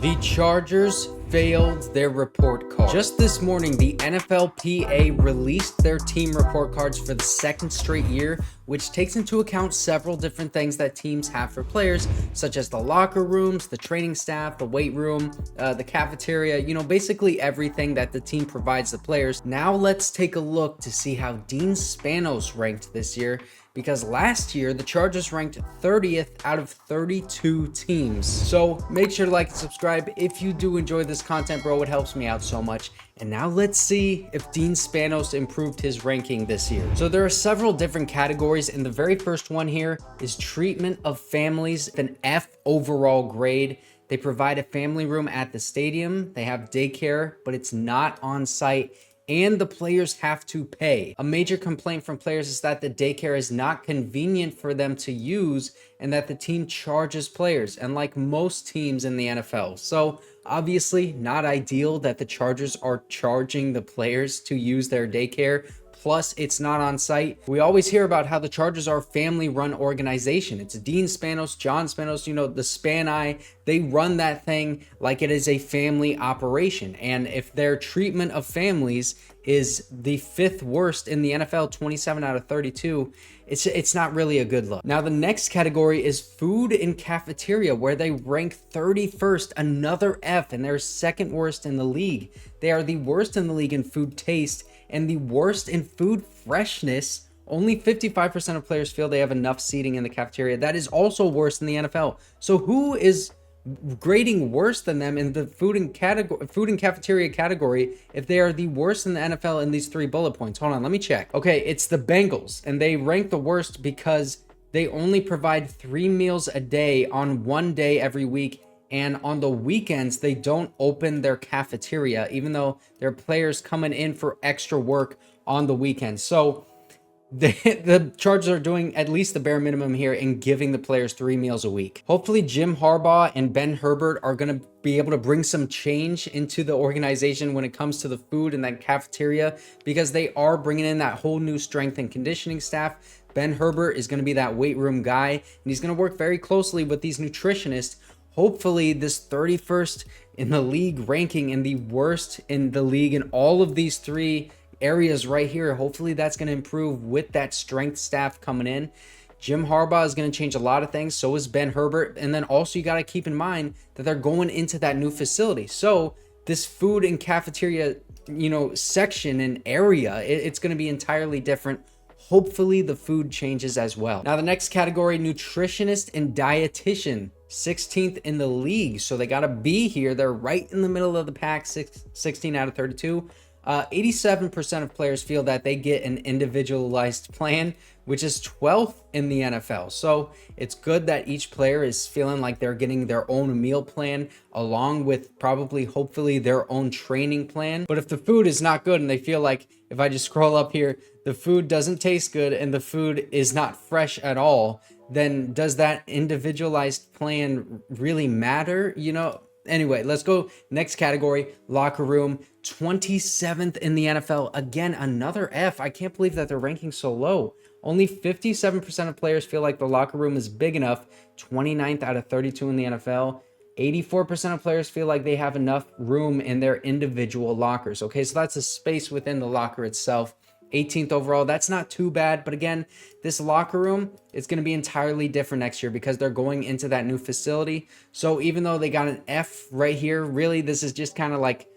The Chargers failed their report card. Just this morning, the NFLPA released their team report cards for the second straight year, which takes into account several different things that teams have for players, such as the locker rooms, the training staff, the weight room, the cafeteria, basically everything that the team provides the players. Now let's take a look to see how Dean Spanos ranked this year, because last year the Chargers ranked 30th out of 32 teams. So make sure to like and subscribe if you do enjoy this content, bro. It helps me out so much. And now let's see if Dean Spanos improved his ranking this year. So there are several different categories, and the very first one here is treatment of families, an F overall grade. They provide a family room at the stadium. They have daycare, but it's not on site, and the players have to pay. A major complaint from players is that the daycare is not convenient for them to use and that the team charges players, and like most teams in the NFL. So obviously not ideal that the Chargers are charging the players to use their daycare. Plus, it's not on site. We always hear about how the Chargers are a family-run organization. It's Dean Spanos, John Spanos, the Spani. They run that thing like it is a family operation. And if their treatment of families is the 5th worst in the NFL, 27 out of 32, it's not really a good look. Now, the next category is food and cafeteria, where they rank 31st, another F, and they're second worst in the league. They are the worst in the league in food taste and the worst in food freshness. Only 55% of players feel they have enough seating in the cafeteria. That is also worse than the NFL. So who is grading worse than them in the food and cafeteria category if they are the worst in the NFL in these 3 bullet points? Hold on, let me check. Okay, it's the Bengals, and they rank the worst because they only provide 3 meals a day on 1 day every week. And on the weekends, they don't open their cafeteria, even though there are players coming in for extra work on the weekends. So the Chargers are doing at least the bare minimum here in giving the players 3 meals a week. Hopefully Jim Harbaugh and Ben Herbert are going to be able to bring some change into the organization when it comes to the food and that cafeteria, because they are bringing in that whole new strength and conditioning staff. Ben Herbert is going to be that weight room guy, and he's going to work very closely with these nutritionists. Hopefully this 31st in the league ranking and the worst in the league in all of these 3 areas right here, hopefully that's going to improve with that strength staff coming in. Jim Harbaugh is going to change a lot of things. So is Ben Herbert. And then also you got to keep in mind that they're going into that new facility. So this food and cafeteria, section and area, it's going to be entirely different. Hopefully the food changes as well. Now the next category, nutritionist and dietitian, 16th in the league. So they got a B here. They're right in the middle of the pack, 16 out of 32. 87% of players feel that they get an individualized plan, which is 12th in the NFL. So it's good that each player is feeling like they're getting their own meal plan along with hopefully their own training plan. But if the food is not good and they feel like, if I just scroll up here, the food doesn't taste good and the food is not fresh at all, then does that individualized plan really matter? Anyway, let's go next category, locker room, 27th in the NFL. Again, another F. I can't believe that they're ranking so low. Only 57% of players feel like the locker room is big enough, 29th out of 32 in the NFL. 84% of players feel like they have enough room in their individual lockers. Okay, so that's a space within the locker itself. 18th overall, that's not too bad. But again, this locker room, it's going to be entirely different next year because they're going into that new facility. So even though they got an F right here, really, this is just kind of like,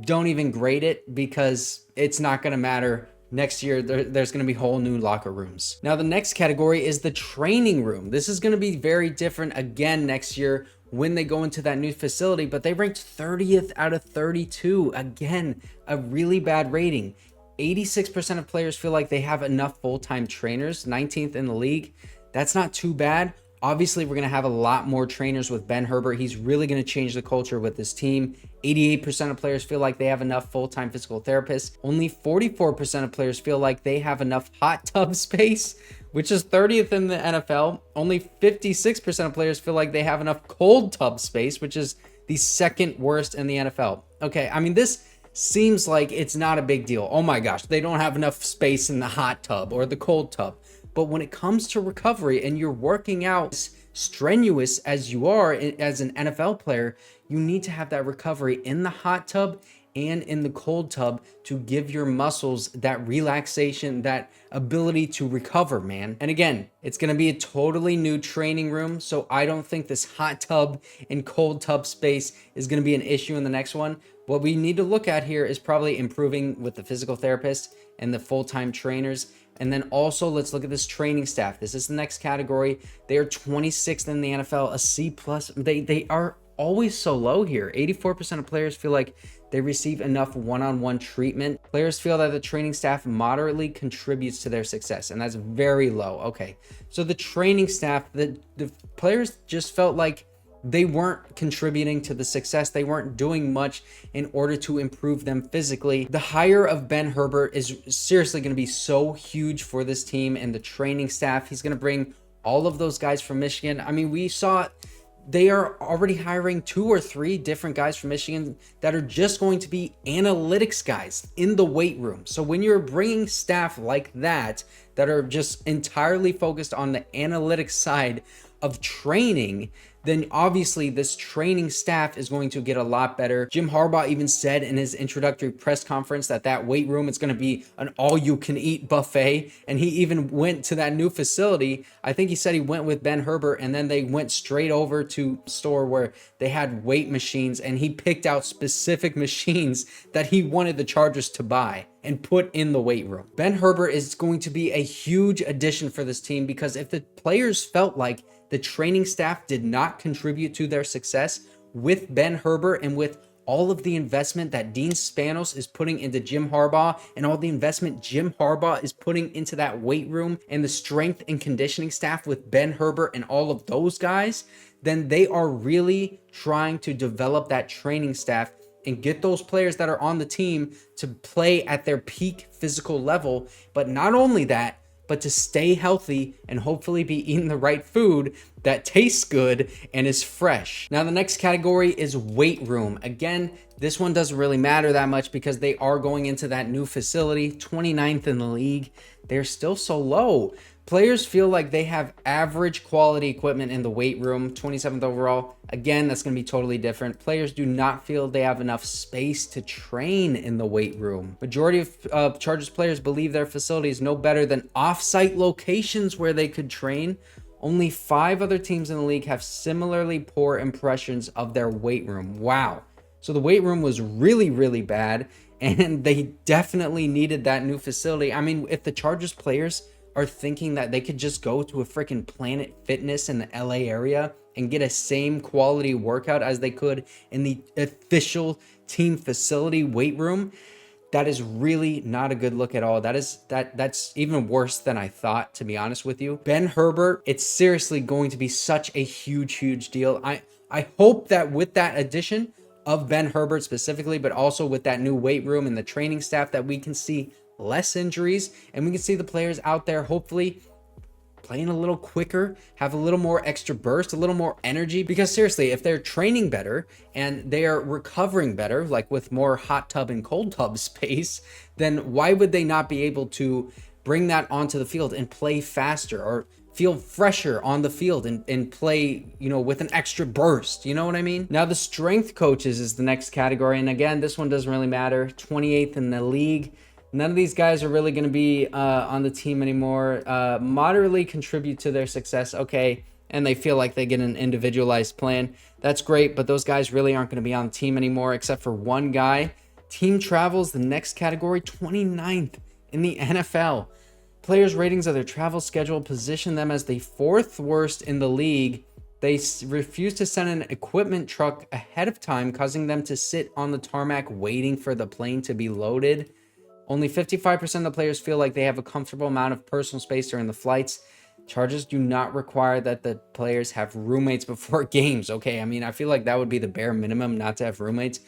don't even grade it because it's not going to matter. Next year, there's going to be whole new locker rooms. Now, the next category is the training room. This is going to be very different again next year when they go into that new facility, but they ranked 30th out of 32. Again, a really bad rating. 86% of players feel like they have enough full-time trainers, 19th in the league. That's not too bad. Obviously, we're going to have a lot more trainers with Ben Herbert. He's really going to change the culture with this team. 88% of players feel like they have enough full-time physical therapists. Only 44% of players feel like they have enough hot tub space, which is 30th in the NFL. Only 56% of players feel like they have enough cold tub space, which is the 2nd worst in the NFL. Okay, I mean, this seems like it's not a big deal. Oh my gosh, they don't have enough space in the hot tub or the cold tub. But when it comes to recovery and you're working out, strenuous as you are as an NFL player, you need to have that recovery in the hot tub and in the cold tub to give your muscles that relaxation, that ability to recover, man. And again, it's going to be a totally new training room, so I don't think this hot tub and cold tub space is going to be an issue in the next one. What we need to look at here is probably improving with the physical therapist and the full-time trainers. And then also let's look at this training staff. This is the next category. They are 26th in the NFL, a C+. They are always so low here. 84% of players feel like they receive enough one-on-one treatment. Players feel that the training staff moderately contributes to their success, and that's very low. Okay, so the training staff, the players just felt like they weren't contributing to the success. They weren't doing much in order to improve them physically. The hire of Ben Herbert is seriously going to be so huge for this team and the training staff. He's going to bring all of those guys from Michigan. I mean, we saw they are already hiring 2 or 3 different guys from Michigan that are just going to be analytics guys in the weight room. So when you're bringing staff like that are just entirely focused on the analytics side of training, then obviously this training staff is going to get a lot better. Jim Harbaugh even said in his introductory press conference that weight room is going to be an all-you-can-eat buffet, and he even went to that new facility. I think he said he went with Ben Herbert, and then they went straight over to a store where they had weight machines, and he picked out specific machines that he wanted the Chargers to buy and put in the weight room. Ben Herbert is going to be a huge addition for this team, because if the players felt like the training staff did not contribute to their success, with Ben Herbert and with all of the investment that Dean Spanos is putting into Jim Harbaugh and all the investment Jim Harbaugh is putting into that weight room and the strength and conditioning staff with Ben Herbert and all of those guys, then they are really trying to develop that training staff and get those players that are on the team to play at their peak physical level. But not only that, but to stay healthy and hopefully be eating the right food that tastes good and is fresh. Now, the next category is weight room. Again, this one doesn't really matter that much because they are going into that new facility, 29th in the league. They're still so low. Players feel like they have average quality equipment in the weight room, 27th overall. Again, that's going to be totally different. Players do not feel they have enough space to train in the weight room. Majority of Chargers players believe their facility is no better than off-site locations where they could train. Only 5 other teams in the league have similarly poor impressions of their weight room. Wow. So the weight room was really, really bad, and they definitely needed that new facility. I mean, if the Chargers players are thinking that they could just go to a freaking Planet Fitness in the LA area and get a same quality workout as they could in the official team facility weight room, that is really not a good look at all. That's even worse than I thought, to be honest with you. Ben Herbert, it's seriously going to be such a huge deal. I hope that with that addition of Ben Herbert specifically, but also with that new weight room and the training staff, that we can see less injuries and we can see the players out there hopefully playing a little quicker, have a little more extra burst, a little more energy. Because seriously, if they're training better and they are recovering better, like with more hot tub and cold tub space, then why would they not be able to bring that onto the field and play faster or feel fresher on the field and play, with an extra burst? You know what I mean? Now, the strength coaches is the next category. And again, this one doesn't really matter. 28th in the league. None of these guys are really going to be on the team anymore. Moderately contribute to their success. Okay. And they feel like they get an individualized plan. That's great. But those guys really aren't going to be on the team anymore, except for one guy. Team travels, the next category, 29th in the NFL. Players' ratings of their travel schedule position them as the 4th worst in the league. They refuse to send an equipment truck ahead of time, causing them to sit on the tarmac waiting for the plane to be loaded. Only 55% of the players feel like they have a comfortable amount of personal space during the flights. Chargers do not require that the players have roommates before games. Okay, I mean, I feel like that would be the bare minimum, not to have roommates.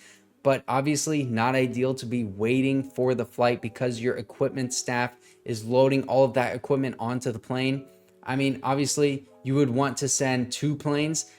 But obviously not ideal to be waiting for the flight because your equipment staff is loading all of that equipment onto the plane. I mean, obviously you would want to send 2 planes.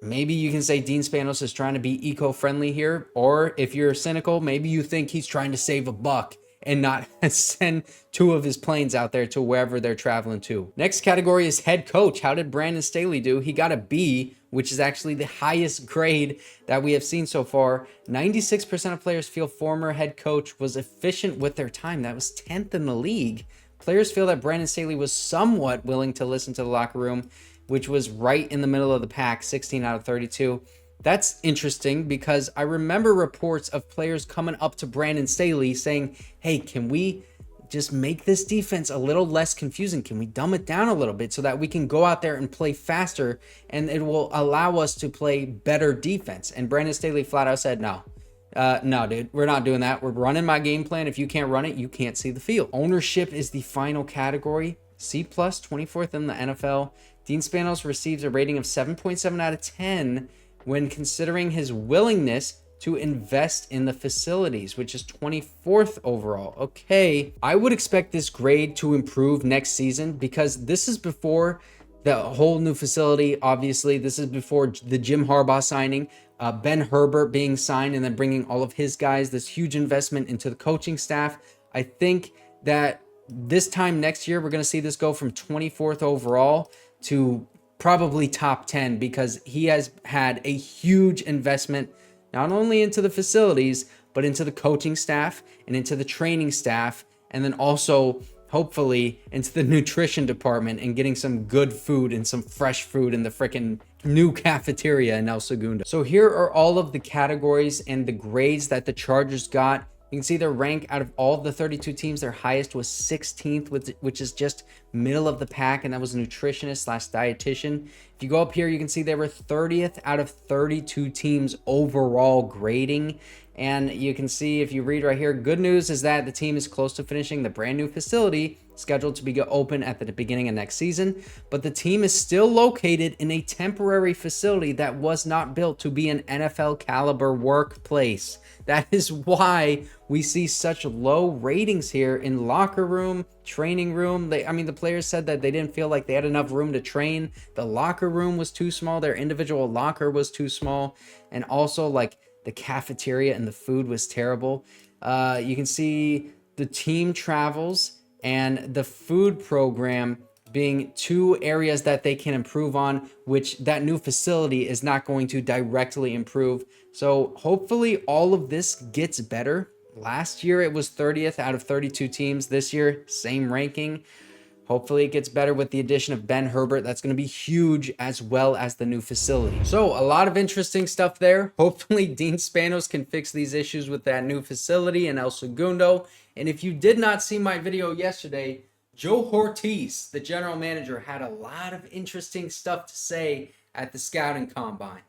Maybe you can say Dean Spanos is trying to be eco-friendly here. Or if you're cynical, maybe you think he's trying to save a buck and not send 2 of his planes out there to wherever they're traveling to. Next category is head coach. How did Brandon Staley do? He got a B, which is actually the highest grade that we have seen so far. 96% of players feel former head coach was efficient with their time. That was 10th in the league. Players feel that Brandon Staley was somewhat willing to listen to the locker room, which was right in the middle of the pack, 16 out of 32. That's interesting because I remember reports of players coming up to Brandon Staley saying, hey, can we just make this defense a little less confusing? Can we dumb it down a little bit so that we can go out there and play faster and it will allow us to play better defense? And Brandon Staley flat out said, no, dude, we're not doing that. We're running my game plan. If you can't run it, you can't see the field. Ownership is the final category. C+, 24th in the NFL. Dean Spanos receives a rating of 7.7 out of 10 when considering his willingness to invest in the facilities, which is 24th overall. Okay, I would expect this grade to improve next season because this is before the whole new facility. Obviously, this is before the Jim Harbaugh signing, Ben Herbert being signed, and then bringing all of his guys, this huge investment into the coaching staff. I think that this time next year, we're going to see this go from 24th overall to probably top 10 because he has had a huge investment not only into the facilities, but into the coaching staff and into the training staff, and then also hopefully into the nutrition department and getting some good food and some fresh food in the freaking new cafeteria in El Segundo. So here are all of the categories and the grades that the Chargers got. You can see their rank out of all of the 32 teams, their highest was 16th, which is just middle of the pack, and that was Nutritionist / Dietitian. If you go up here, you can see they were 30th out of 32 teams overall grading. And you can see, if you read right here, good news is that the team is close to finishing the brand new facility scheduled to be open at the beginning of next season, but the team is still located in a temporary facility that was not built to be an NFL caliber workplace. That is why we see such low ratings here in locker room, training room. The players said that they didn't feel like they had enough room to train. The locker room was too small. Their individual locker was too small. And also, like, the cafeteria and the food was terrible. You can see the team travels and the food program being 2 areas that they can improve on, which that new facility is not going to directly improve. So hopefully all of this gets better. Last year it was 30th out of 32 teams. This year, same ranking. Hopefully it gets better with the addition of Ben Herbert. That's going to be huge, as well as the new facility. So a lot of interesting stuff there. Hopefully Dean Spanos can fix these issues with that new facility in El Segundo. And if you did not see my video yesterday, Joe Hortiz, the general manager, had a lot of interesting stuff to say at the scouting combine.